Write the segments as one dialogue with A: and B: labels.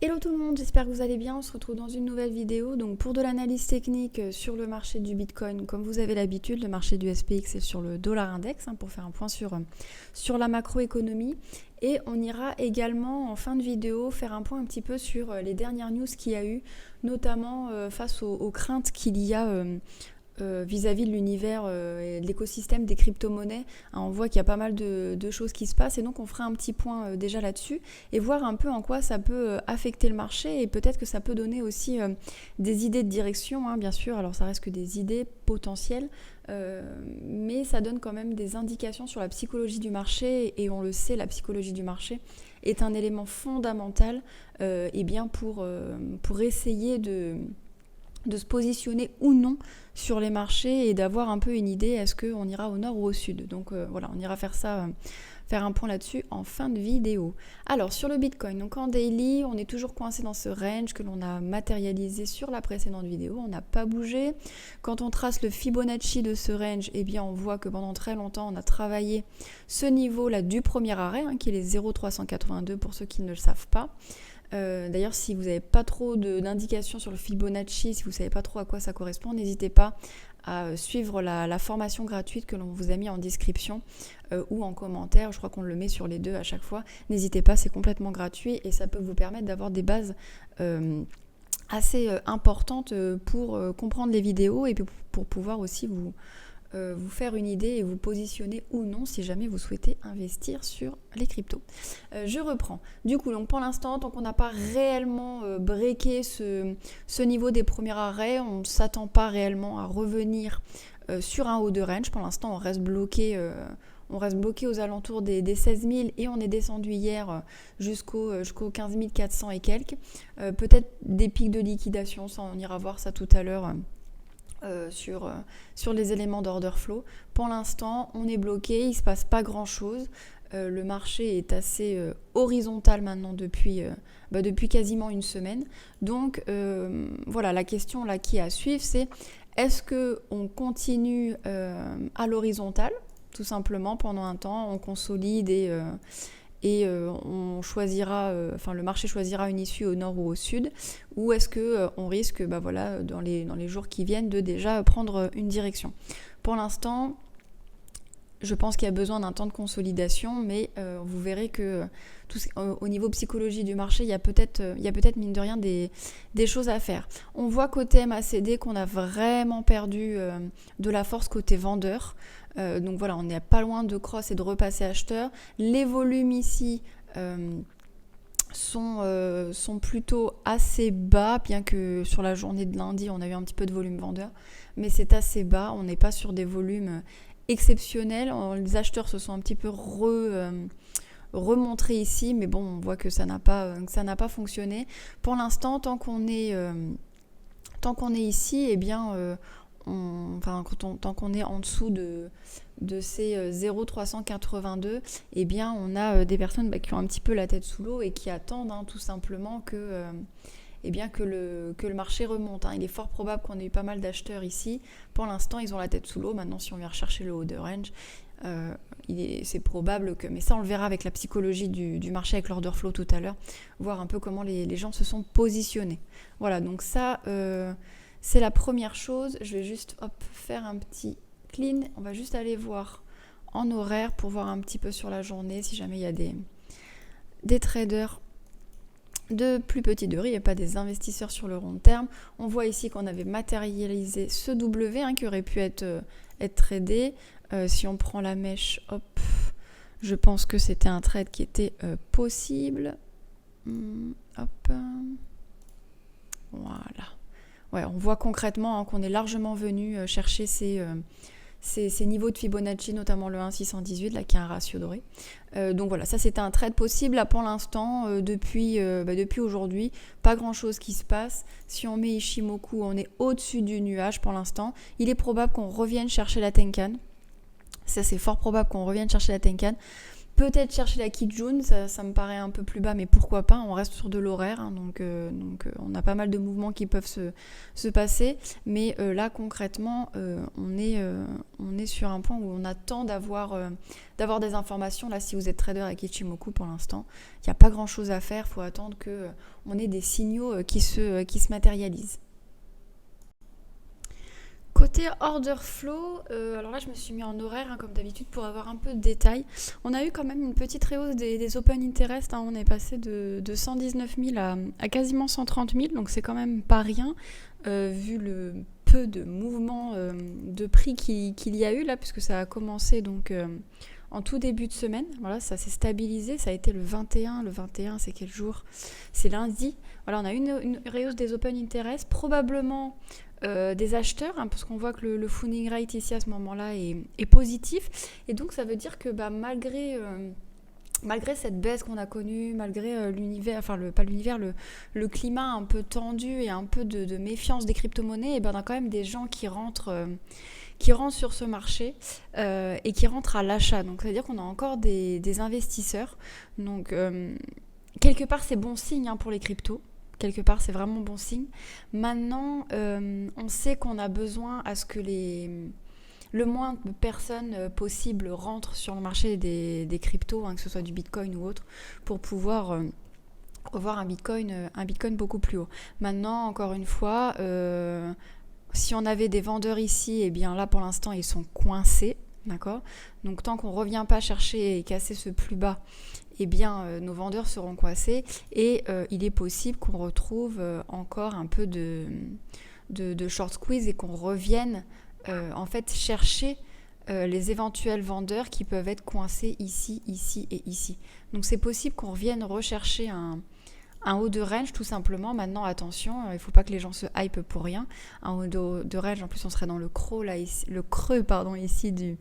A: Hello tout le monde, j'espère que vous allez bien. On se retrouve dans une nouvelle vidéo. Donc pour de l'analyse technique sur le marché du Bitcoin, comme vous avez l'habitude, le marché du SPX est sur le dollar index pour faire un point sur la macroéconomie. Et on ira également en fin de vidéo faire un point un petit peu sur les dernières news qu'il y a eu, notamment face aux craintes qu'il y a vis-à-vis de l'univers et de l'écosystème des crypto-monnaies. On voit qu'il y a pas mal de choses qui se passent et donc on fera un petit point déjà là-dessus et voir un peu en quoi ça peut affecter le marché et peut-être que ça peut donner aussi des idées de direction, bien sûr. Alors ça reste que des idées potentielles, mais ça donne quand même des indications sur la psychologie du marché et on le sait, la psychologie du marché est un élément fondamental pour essayer de se positionner ou non sur les marchés et d'avoir un peu une idée, est-ce qu'on ira au nord ou au sud. Donc voilà, on ira faire ça, faire un point là-dessus en fin de vidéo. Alors sur le Bitcoin, donc en daily, on est toujours coincé dans ce range que l'on a matérialisé sur la précédente vidéo, on n'a pas bougé. Quand on trace le Fibonacci de ce range, eh bien on voit que pendant très longtemps, on a travaillé ce niveau-là du premier arrêt, qui est les 0,382 pour ceux qui ne le savent pas. D'ailleurs, si vous n'avez pas trop d'indications sur le Fibonacci, si vous ne savez pas trop à quoi ça correspond, n'hésitez pas à suivre la formation gratuite que l'on vous a mis en description ou en commentaire. Je crois qu'on le met sur les deux à chaque fois. N'hésitez pas, c'est complètement gratuit et ça peut vous permettre d'avoir des bases assez importantes pour comprendre les vidéos et pour pouvoir aussi vous faire une idée et vous positionner ou non si jamais vous souhaitez investir sur les cryptos. Je reprends. Du coup, donc pour l'instant, tant qu'on n'a pas réellement breaké ce niveau des premiers arrêts, on ne s'attend pas réellement à revenir sur un haut de range. Pour l'instant, on reste bloqué aux alentours des 16 000 et on est descendu hier jusqu'aux 15 400 et quelques. Peut-être des pics de liquidation, ça, on ira voir ça tout à l'heure. Sur les éléments d'order flow. Pour l'instant, on est bloqué, il ne se passe pas grand-chose. Le marché est assez horizontal maintenant depuis quasiment une semaine. Donc voilà, la question là qui est à suivre, c'est est-ce qu'on continue à l'horizontale, tout simplement pendant un temps, on consolide et on choisira, le marché choisira une issue au nord ou au sud, ou est-ce qu'on risque, dans les jours qui viennent, de déjà prendre une direction. Pour l'instant, je pense qu'il y a besoin d'un temps de consolidation, mais vous verrez que au niveau psychologie du marché, il y a peut-être mine de rien des choses à faire. On voit côté MACD qu'on a vraiment perdu de la force côté vendeur. Donc voilà, on n'est pas loin de cross et de repasser acheteur. Les volumes ici sont plutôt assez bas, bien que sur la journée de lundi, on a eu un petit peu de volume vendeur. Mais c'est assez bas, on n'est pas sur des volumes exceptionnels. Les acheteurs se sont un petit peu remontrés ici, mais bon, on voit que ça n'a pas fonctionné. Pour l'instant, tant qu'on est ici, eh bien... tant qu'on est en dessous de ces 0,382, eh bien on a des personnes qui ont un petit peu la tête sous l'eau et qui attendent tout simplement que le marché remonte. Il est fort probable qu'on ait eu pas mal d'acheteurs ici. Pour l'instant, ils ont la tête sous l'eau. Maintenant, si on vient rechercher le haut de range, c'est probable que... Mais ça, on le verra avec la psychologie du marché, avec l'order flow tout à l'heure, voir un peu comment les gens se sont positionnés. Voilà, donc ça... c'est la première chose. Je vais juste faire un petit clean. On va juste aller voir en horaire pour voir un petit peu sur la journée si jamais il y a des traders de plus petite durée et pas des investisseurs sur le long terme. On voit ici qu'on avait matérialisé ce W qui aurait pu être tradé. Si on prend la mèche, je pense que c'était un trade qui était possible. Voilà. Ouais, on voit concrètement qu'on est largement venu chercher ces niveaux de Fibonacci, notamment le 1,618, là, qui a un ratio doré. Donc voilà, ça c'était un trade possible. Là, pour l'instant, depuis aujourd'hui, pas grand-chose qui se passe. Si on met Ishimoku, on est au-dessus du nuage pour l'instant. Il est probable qu'on revienne chercher la Tenkan. Ça, c'est fort probable qu'on revienne chercher la Tenkan. Peut-être chercher la Kijun, ça me paraît un peu plus bas, mais pourquoi pas, on reste sur de l'horaire, hein, donc on a pas mal de mouvements qui peuvent se passer, mais là concrètement, on est sur un point où on attend d'avoir des informations. Là, si vous êtes trader avec Ichimoku pour l'instant, il n'y a pas grand-chose à faire, il faut attendre qu'on ait des signaux qui se matérialisent. Côté order flow, alors là je me suis mis en horaire hein, comme d'habitude pour avoir un peu de détails. On a eu quand même une petite rehausse des open interest, hein. On est passé de 119 000 à quasiment 130 000, donc c'est quand même pas rien vu le peu de mouvements de prix qu'il y a eu là, puisque ça a commencé donc en tout début de semaine. Voilà, ça s'est stabilisé, ça a été le 21. Le 21 c'est quel jour? C'est lundi. Voilà, on a eu une rehausse des open interest, probablement des acheteurs, hein, parce qu'on voit que le funding rate ici à ce moment-là est positif, et donc ça veut dire que malgré cette baisse qu'on a connue, malgré l'univers, enfin pas l'univers, le climat un peu tendu et un peu de méfiance des crypto-monnaies, et on a quand même des gens qui rentrent sur ce marché et qui rentrent à l'achat. Donc ça veut dire qu'on a encore des investisseurs. Donc quelque part c'est bon signe hein, pour les cryptos. Quelque part, c'est vraiment bon signe. Maintenant, on sait qu'on a besoin à ce que le moins de personnes possible rentrent sur le marché des cryptos, hein, que ce soit du Bitcoin ou autre, pour pouvoir revoir un Bitcoin beaucoup plus haut. Maintenant, encore une fois, si on avait des vendeurs ici, eh bien là, pour l'instant, ils sont coincés. D'accord ? Donc tant qu'on ne revient pas chercher et casser ce plus bas, eh bien nos vendeurs seront coincés et il est possible qu'on retrouve encore un peu de short squeeze et qu'on revienne en fait chercher les éventuels vendeurs qui peuvent être coincés ici, ici et ici. Donc c'est possible qu'on revienne rechercher un haut de range tout simplement. Maintenant attention, il ne faut pas que les gens se hype pour rien. Un haut de range, en plus on serait dans le creux ici du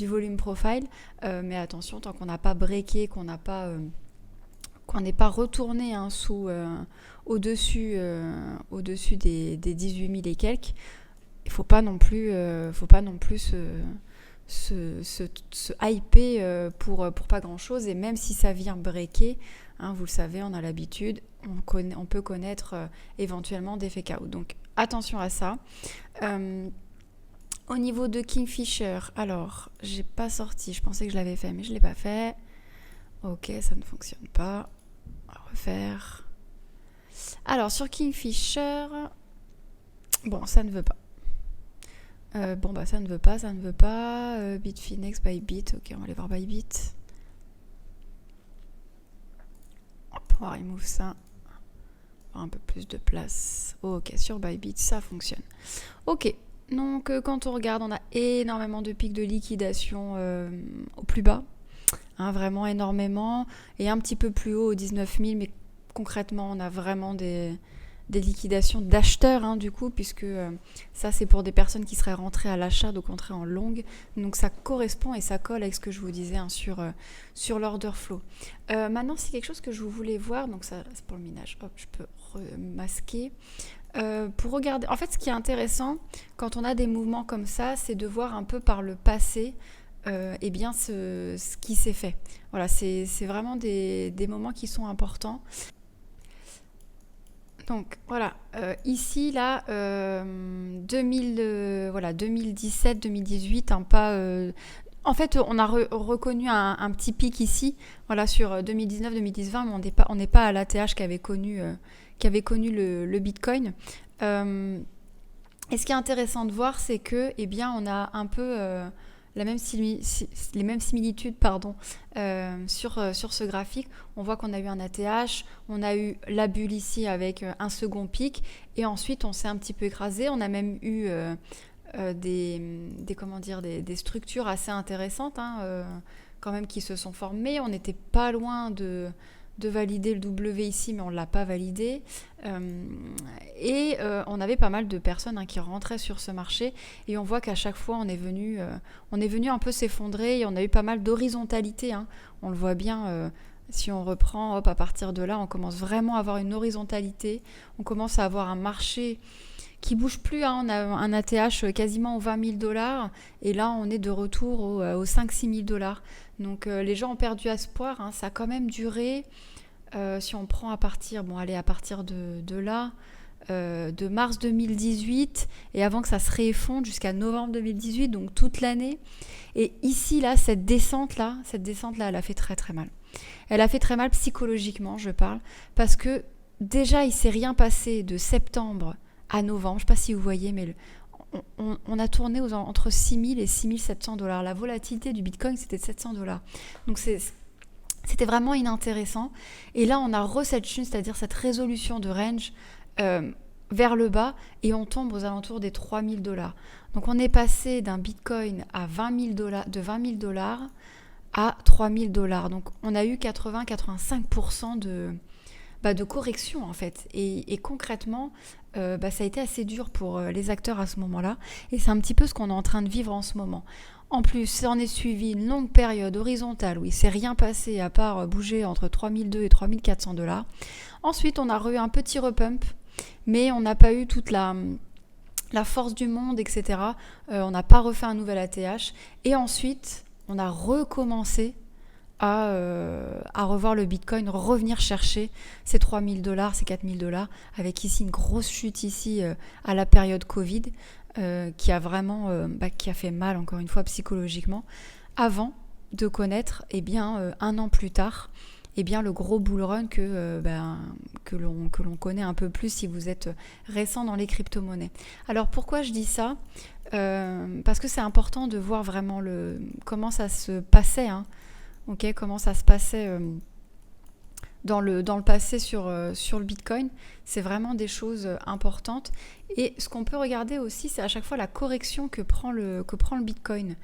A: volume profile, mais attention, tant qu'on n'a pas breaké, qu'on n'est pas retourné hein, au-dessus des 18 000 et quelques, il ne faut pas non plus se hyper pour pas grand chose. Et même si ça vient breaker, hein, vous le savez, on a l'habitude, on peut connaître éventuellement des fake out. Donc attention à ça. Au niveau de Kingfisher, alors j'ai pas sorti, je pensais que je l'avais fait mais je l'ai pas fait. Ok, ça ne fonctionne pas. On va refaire. Alors sur Kingfisher, bon ça ne veut pas. Ça ne veut pas. Bitfinex, Bybit, ok, on va aller voir Bybit. On va remove ça. Avoir un peu plus de place. Ok, sur Bybit, ça fonctionne. Ok, donc quand on regarde, on a énormément de pics de liquidation au plus bas. Hein, vraiment énormément. Et un petit peu plus haut, aux 19 000, mais concrètement, on a vraiment des liquidations d'acheteurs hein, du coup, puisque ça c'est pour des personnes qui seraient rentrées à l'achat, donc rentrées en longue, donc ça correspond et ça colle avec ce que je vous disais hein, sur l'order flow. Maintenant c'est quelque chose que je voulais voir, donc ça c'est pour le minage, hop je peux remasquer. Pour regarder, en fait ce qui est intéressant quand on a des mouvements comme ça, c'est de voir un peu par le passé eh bien ce qui s'est fait. Voilà, c'est vraiment des moments qui sont importants. Donc voilà, ici là, 2017-2018, en fait, on a reconnu un petit pic ici, voilà, sur 2019-2020, mais on n'est pas à l'ATH qu'avait connu le Bitcoin. Et ce qui est intéressant de voir, c'est que, eh bien, on a un peu les mêmes similitudes sur ce graphique. On voit qu'on a eu un ATH, on a eu la bulle ici avec un second pic, et ensuite on s'est un petit peu écrasé. On a même eu des structures assez intéressantes quand même qui se sont formées. On n'était pas loin de valider le W ici, mais on ne l'a pas validé. On avait pas mal de personnes qui rentraient sur ce marché, et on voit qu'à chaque fois on est venu un peu s'effondrer, et on a eu pas mal d'horizontalité. On le voit bien Si on reprend, hop, à partir de là, on commence vraiment à avoir une horizontalité. On commence à avoir un marché qui bouge plus, hein. On a un ATH quasiment aux 20 000 dollars et là on est de retour aux 5-6 000 dollars. Donc les gens ont perdu espoir, hein. Ça a quand même duré, si on prend à partir, bon allez, à partir de là, de mars 2018 et avant que ça se réeffondre jusqu'à novembre 2018, donc toute l'année. Et ici, là, cette descente-là, elle a fait très très mal. Elle a fait très mal psychologiquement, je parle, parce que déjà, il ne s'est rien passé de septembre à novembre. Je ne sais pas si vous voyez, mais on a tourné entre 6 000 et 6 700 dollars. La volatilité du Bitcoin, c'était de 700 dollars. Donc, c'était vraiment inintéressant. Et là, on a cette chute, c'est-à-dire cette résolution de range vers le bas, et on tombe aux alentours des 3 000 dollars. Donc, on est passé d'un Bitcoin à 20 000 dollars, de 20 000 dollars à 3 000 dollars. Donc, on a eu 80-85% de correction, en fait. Et concrètement, ça a été assez dur pour les acteurs à ce moment-là. Et c'est un petit peu ce qu'on est en train de vivre en ce moment. En plus, ça en est suivi une longue période horizontale où il ne s'est rien passé à part bouger entre 3002 et 3400 dollars. Ensuite, on a eu un petit repump, mais on n'a pas eu toute la force du monde, etc. On n'a pas refait un nouvel ATH. Et ensuite, on a recommencé à revoir le Bitcoin, revenir chercher ces 3 000 dollars, ces 4 000 dollars, avec ici une grosse chute ici à la période Covid, qui a vraiment qui a fait mal, encore une fois, psychologiquement, avant de connaître, un an plus tard, le gros bull run que l'on connaît un peu plus si vous êtes récent dans les crypto-monnaies. Alors pourquoi je dis ça ? Parce que c'est important de voir vraiment comment ça se passait, hein. Okay, comment ça se passait dans le passé sur le Bitcoin. C'est vraiment des choses importantes. Et ce qu'on peut regarder aussi, c'est à chaque fois la correction que prend le Bitcoin.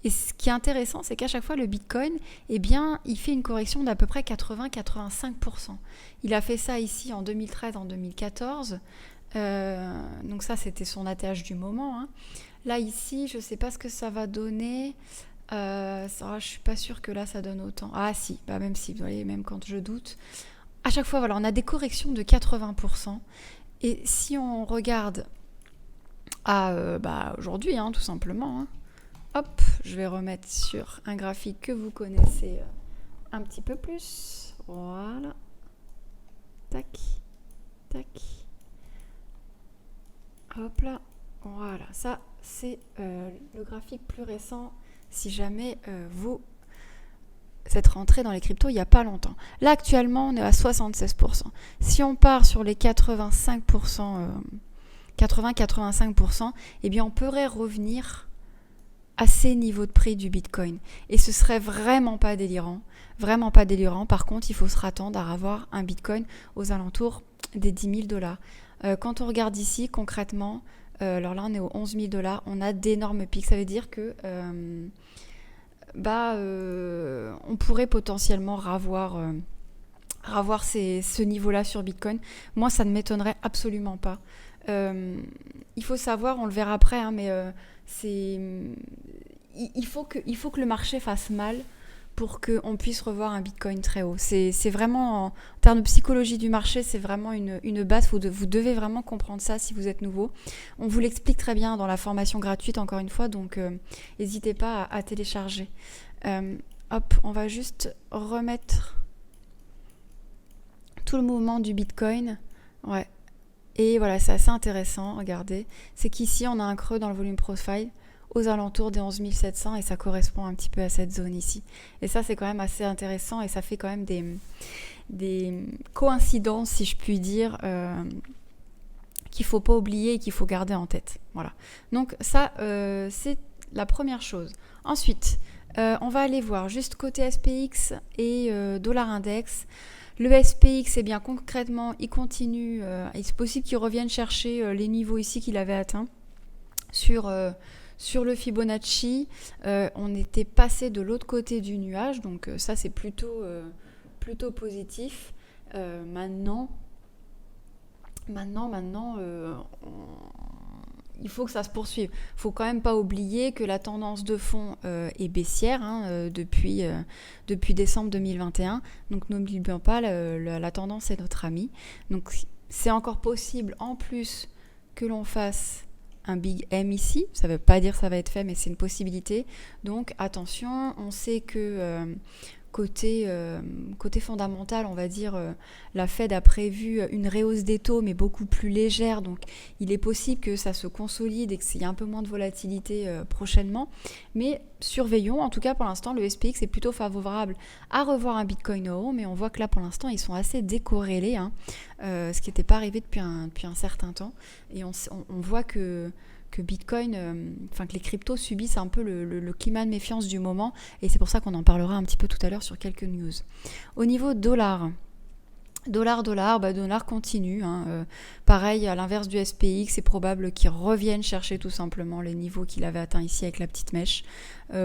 A: Et ce qui est intéressant, c'est qu'à chaque fois, le Bitcoin, il fait une correction d'à peu près 80-85%. Il a fait ça ici en 2013, en 2014. Donc ça, c'était son ATH du moment, hein. Là, ici, je ne sais pas ce que ça va donner. Je suis pas sûre que là ça donne autant. Ah si, même si, vous voyez, même quand je doute. À chaque fois, voilà, on a des corrections de 80%. Et si on regarde à aujourd'hui, hein, tout simplement, hein, hop, je vais remettre sur un graphique que vous connaissez un petit peu plus. Voilà. Tac, tac. Hop là. Voilà, ça c'est le graphique plus récent. Si jamais vous êtes rentré dans les cryptos il n'y a pas longtemps. Là, actuellement, on est à 76%. Si on part sur les 85%, 80-85%, on pourrait revenir à ces niveaux de prix du Bitcoin. Et ce serait vraiment pas délirant. Vraiment pas délirant. Par contre, il faut se attendre à avoir un Bitcoin aux alentours des 10 000 dollars. Quand on regarde ici, concrètement, alors là, on est aux 11 000 dollars. On a d'énormes pics. Ça veut dire que on pourrait potentiellement revoir ce niveau-là sur Bitcoin. Moi, ça ne m'étonnerait absolument pas. Il faut savoir, on le verra après, hein, mais il faut que le marché fasse mal pour qu'on puisse revoir un Bitcoin très haut. C'est vraiment, en termes de psychologie du marché, c'est vraiment une base. Vous devez vraiment comprendre ça si vous êtes nouveau. On vous l'explique très bien dans la formation gratuite, encore une fois, donc n'hésitez pas à télécharger. Hop, on va juste remettre tout le mouvement du Bitcoin. Ouais. Et voilà, c'est assez intéressant, regardez. C'est qu'ici, on a un creux dans le volume profile aux alentours des 11 700 et ça correspond un petit peu à cette zone ici. Et ça, c'est quand même assez intéressant et ça fait quand même des coïncidences, si je puis dire, qu'il ne faut pas oublier et qu'il faut garder en tête. Voilà. Donc ça, c'est la première chose. Ensuite, on va aller voir juste côté SPX et dollar index. Le SPX, concrètement, il continue. Il est possible qu'il revienne chercher les niveaux ici qu'il avait atteints sur le Fibonacci. On était passé de l'autre côté du nuage, donc ça c'est plutôt positif. Maintenant, il faut que ça se poursuive. Il ne faut quand même pas oublier que la tendance de fond est baissière depuis décembre 2021. Donc n'oublions pas, la tendance est notre amie. Donc c'est encore possible en plus que l'on fasse un big M ici. Ça ne veut pas dire que ça va être fait, mais c'est une possibilité. Donc attention, on sait que côté fondamental, on va dire, la Fed a prévu une rehausse des taux, mais beaucoup plus légère. Donc il est possible que ça se consolide et qu'il y ait un peu moins de volatilité prochainement. Mais surveillons, en tout cas pour l'instant, le SPX est plutôt favorable à revoir un Bitcoin euro, mais on voit que là pour l'instant, ils sont assez décorrélés, ce qui n'était pas arrivé depuis un certain temps. Et on voit que Bitcoin, que les cryptos subissent un peu le climat de méfiance du moment, et c'est pour ça qu'on en parlera un petit peu tout à l'heure sur quelques news. Au niveau dollar continue. Pareil, à l'inverse du SPX, c'est probable qu'il revienne chercher tout simplement les niveaux qu'il avait atteints ici avec la petite mèche.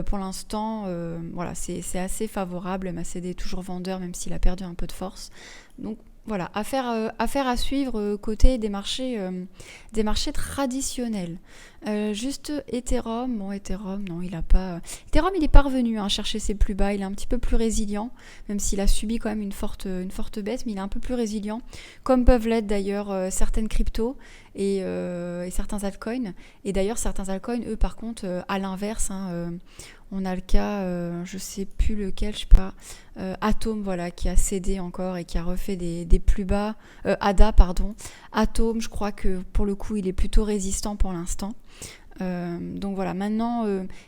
A: Pour l'instant, c'est assez favorable. MACD est toujours vendeur, même s'il a perdu un peu de force. Donc voilà, affaire à suivre côté des marchés traditionnels. Juste Ethereum, non, il a pas. Ethereum, il est parvenu à chercher ses plus bas, il est un petit peu plus résilient, même s'il a subi quand même une forte baisse, mais il est un peu plus résilient, comme peuvent l'être d'ailleurs certaines cryptos et certains altcoins. Et d'ailleurs, certains altcoins, eux, par contre, à l'inverse, on a le cas, je sais plus lequel, je sais pas, Atom, voilà, qui a cédé encore et qui a refait des plus bas. ADA, pardon. Atom, je crois que pour le coup, il est plutôt résistant pour l'instant. Donc voilà, maintenant,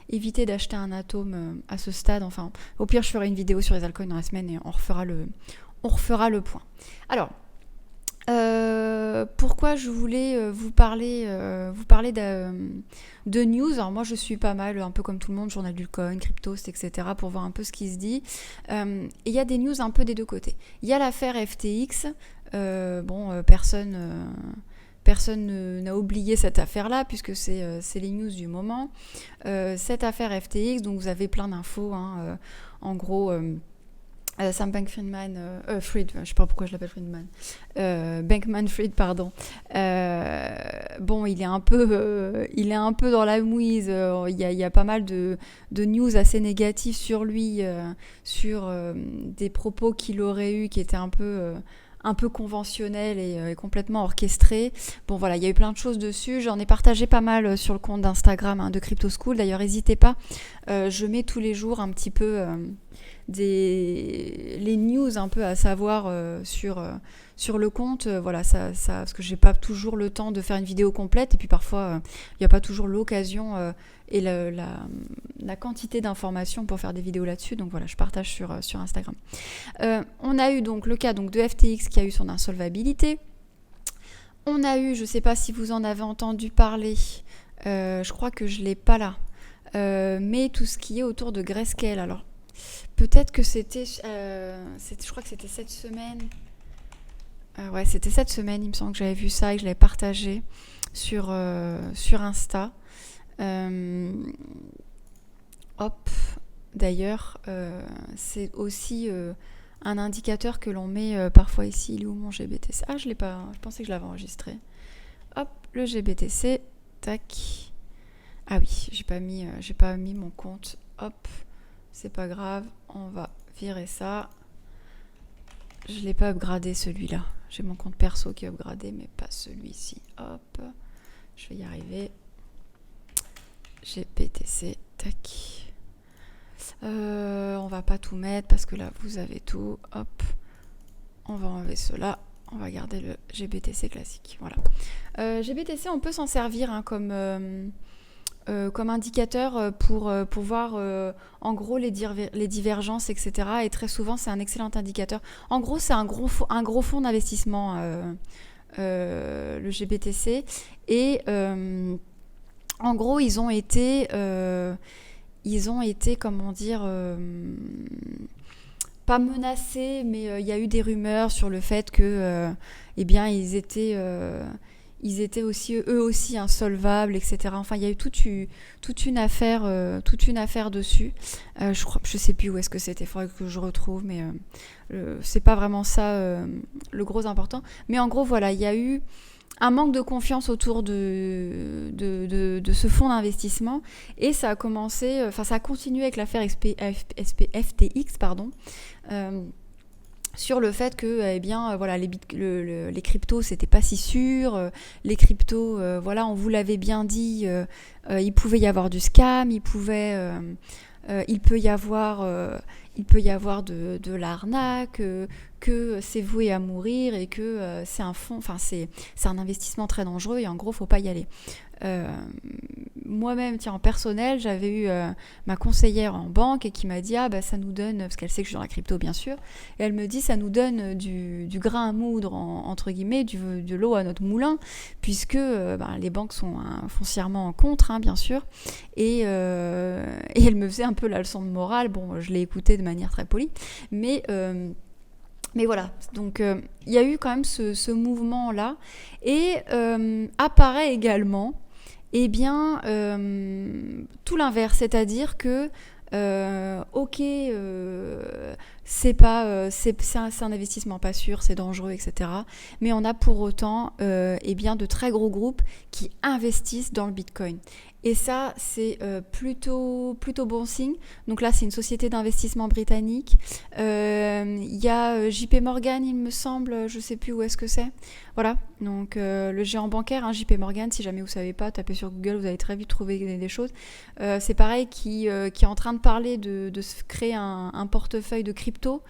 A: évitez d'acheter un Atom à ce stade. Enfin, au pire, je ferai une vidéo sur les altcoins dans la semaine et on refera le point. Alors, pourquoi je voulais vous parler de news. Alors moi je suis pas mal, un peu comme tout le monde, journal du coin, Cryptost, etc. pour voir un peu ce qui se dit. Et il y a des news un peu des deux côtés. Il y a l'affaire FTX. Personne n'a oublié cette affaire-là puisque c'est les news du moment. Cette affaire FTX, donc vous avez plein d'infos. En gros... Sam Bankman-Fried, je sais pas pourquoi je l'appelle Friedman, Bankman-Fried, pardon. Il est un peu dans la mouise. Il y a pas mal de news assez négatives sur lui, sur des propos qu'il aurait eu qui étaient un peu conventionnels et complètement orchestrés. Bon voilà, il y a eu plein de choses dessus. J'en ai partagé pas mal sur le compte d'Instagram de Crypto School. D'ailleurs, n'hésitez pas. Je mets tous les jours un petit peu les news un peu à savoir sur le compte. Voilà, ça, parce que j'ai pas toujours le temps de faire une vidéo complète et puis parfois il n'y a pas toujours l'occasion et la quantité d'informations pour faire des vidéos là-dessus. Donc voilà, je partage sur Instagram. On a eu donc le cas donc, de FTX qui a eu son insolvabilité. On a eu, je ne sais pas si vous en avez entendu parler, je crois que je ne l'ai pas là, mais tout ce qui est autour de Grayscale. Alors, peut-être que je crois que c'était cette semaine. C'était cette semaine, il me semble que j'avais vu ça et que je l'avais partagé sur Insta. D'ailleurs, c'est aussi un indicateur que l'on met parfois ici. Il est où mon GBTC ? Ah, je l'ai pas. Je pensais que je l'avais enregistré. Hop, le GBTC. Tac. Ah oui, j'ai pas mis mon compte. Hop, c'est pas grave. On va virer ça. Je l'ai pas upgradé celui-là. J'ai mon compte perso qui est upgradé, mais pas celui-ci. Hop, je vais y arriver. GBTC. Tac. On va pas tout mettre parce que là vous avez tout. Hop, on va enlever cela. On va garder le GBTC classique. Voilà. GBTC, on peut s'en servir comme indicateur pour voir en gros les divergences, etc. Et très souvent, c'est un excellent indicateur. En gros, c'est un gros fonds d'investissement, le GBTC. Et en gros, ils ont été, comment dire, pas menacés, mais il y a eu des rumeurs sur le fait que, ils étaient aussi eux aussi insolvables, etc. Enfin, il y a eu toute une affaire dessus. Je sais plus où est-ce que c'était. Il faudrait que je retrouve, mais c'est pas vraiment ça le gros important. Mais en gros, voilà, il y a eu un manque de confiance autour de ce fonds d'investissement, et ça a commencé, ça a continué avec l'affaire FTX, pardon, sur le fait que voilà, les cryptos c'était pas si sûr, les cryptos, voilà, on vous l'avait bien dit, il pouvait y avoir du scam, il peut y avoir de l'arnaque, que c'est voué à mourir, et que c'est un fonds, c'est un investissement très dangereux, et en gros faut pas y aller. Moi-même, tiens, en personnel, j'avais eu ma conseillère en banque, et qui m'a dit ça nous donne, parce qu'elle sait que je suis dans la crypto bien sûr, et elle me dit ça nous donne du grain à moudre, entre guillemets, de l'eau à notre moulin, puisque les banques sont foncièrement contre, bien sûr, et elle me faisait un peu la leçon de morale. Bon, je l'ai écoutée de manière très polie, mais voilà, donc il y a eu quand même ce mouvement-là, et apparaît également tout l'inverse, c'est-à-dire que c'est un investissement pas sûr, c'est dangereux, etc. Mais on a pour autant de très gros groupes qui investissent dans le Bitcoin. Et ça, c'est plutôt bon signe. Donc là, c'est une société d'investissement britannique. Il y a JP Morgan, il me semble, je sais plus où est-ce que c'est. Voilà, donc le géant bancaire, JP Morgan, si jamais vous savez pas, tapez sur Google, vous allez très vite trouver des choses. C'est pareil, qui est en train de parler de se créer un portefeuille de crypto,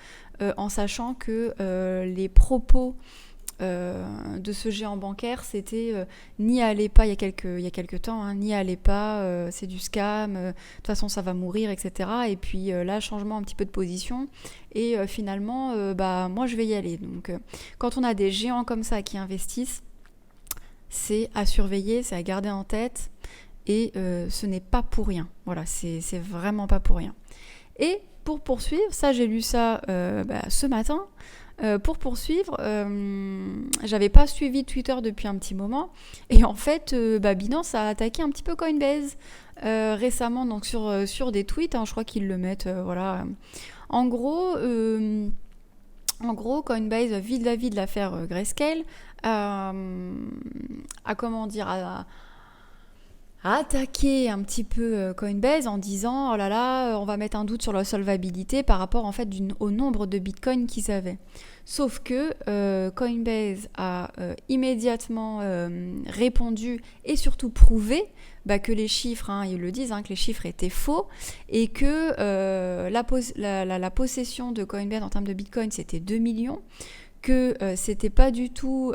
A: en sachant que les propos de ce géant bancaire, c'était n'y allez pas, il y a quelques temps, n'y allez pas, c'est du scam, de toute façon ça va mourir, etc. Et puis là, changement un petit peu de position, et finalement, moi je vais y aller. Donc quand on a des géants comme ça qui investissent, c'est à surveiller, c'est à garder en tête, et ce n'est pas pour rien. Voilà, c'est vraiment pas pour rien. Et pour poursuivre, ça j'ai lu ça ce matin. Pour poursuivre, j'avais pas suivi Twitter depuis un petit moment, et en fait Binance a attaqué un petit peu Coinbase récemment, donc sur des tweets, je crois qu'ils le mettent, voilà. En gros, Coinbase vis-à-vis de l'affaire Grayscale a attaquer un petit peu Coinbase en disant oh là là, on va mettre un doute sur la solvabilité par rapport en fait au nombre de bitcoins qu'ils avaient. Sauf que Coinbase a immédiatement répondu, et surtout prouvé que les chiffres, ils le disent, que les chiffres étaient faux, et que la possession de Coinbase en termes de bitcoin, c'était 2 millions, que c'était pas du tout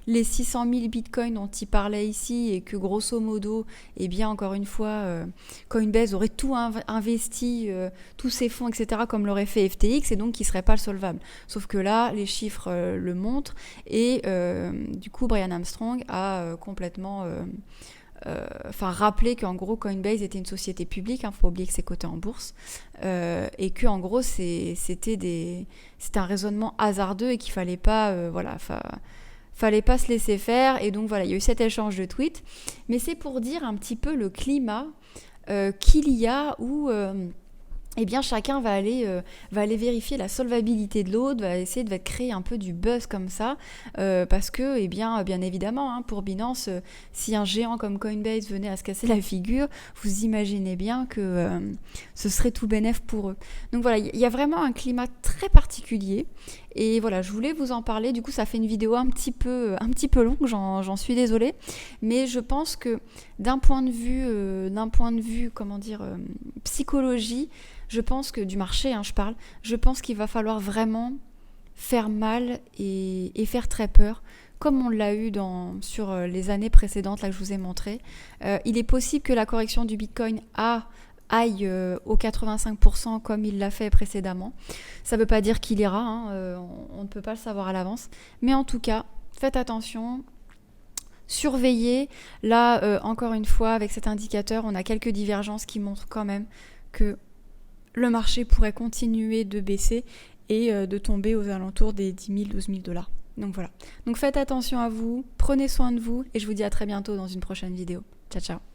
A: les 600 000 bitcoins dont il parlait ici, et que grosso modo, encore une fois, Coinbase aurait tout investi, tous ses fonds, etc., comme l'aurait fait FTX, et donc qui serait pas solvable. Sauf que là, les chiffres le montrent, et du coup, Brian Armstrong a complètement rappeler qu'en gros Coinbase était une société publique, faut oublier que c'est coté en bourse, et que en gros c'était un raisonnement hasardeux, et qu'il fallait pas fallait pas se laisser faire. Et donc voilà, il y a eu cet échange de tweets, mais c'est pour dire un petit peu le climat qu'il y a, où chacun va aller vérifier la solvabilité de l'autre, va essayer de créer un peu du buzz comme ça, parce que, bien évidemment, pour Binance, si un géant comme Coinbase venait à se casser la figure, vous imaginez bien que ce serait tout bénef pour eux. Donc voilà, il y a vraiment un climat très particulier, et voilà, je voulais vous en parler. Du coup, ça fait une vidéo un petit peu longue, j'en suis désolée, mais je pense que d'un point de vue, psychologie, je pense que du marché, je pense qu'il va falloir vraiment faire mal et faire très peur, comme on l'a eu sur les années précédentes là, que je vous ai montré. Il est possible que la correction du Bitcoin aille aux 85% comme il l'a fait précédemment. Ça ne veut pas dire qu'il ira, on ne peut pas le savoir à l'avance, mais en tout cas, faites attention. Surveillez. Là, encore une fois, avec cet indicateur, on a quelques divergences qui montrent quand même que le marché pourrait continuer de baisser, et de tomber aux alentours des 10 000, 12 000 $. Donc voilà. Donc faites attention à vous, prenez soin de vous, et je vous dis à très bientôt dans une prochaine vidéo. Ciao, ciao.